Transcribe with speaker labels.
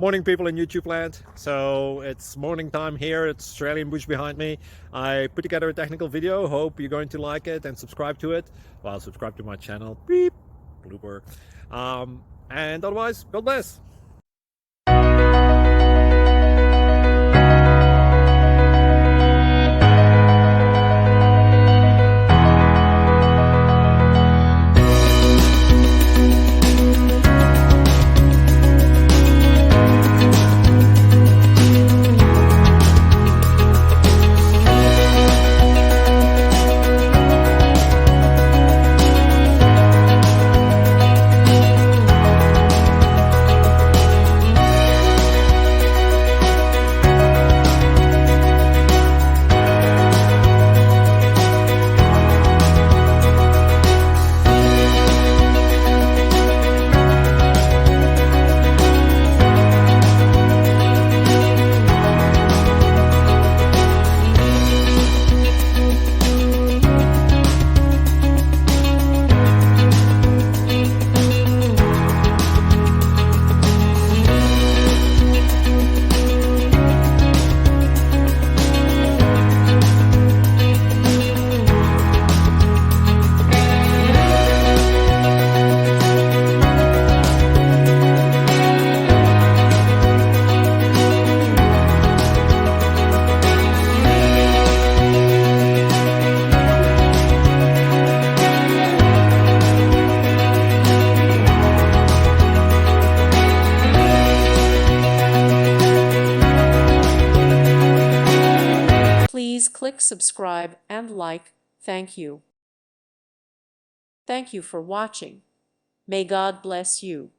Speaker 1: Morning, people in YouTube land. So it's morning time here. It's Australian bush behind me. I put together a technical video. Hope you're going to like it and subscribe to it. Well, subscribe to my channel. Beep, blooper. And otherwise, God bless.
Speaker 2: Please click subscribe and like. Thank you. Thank you for watching. May God bless you.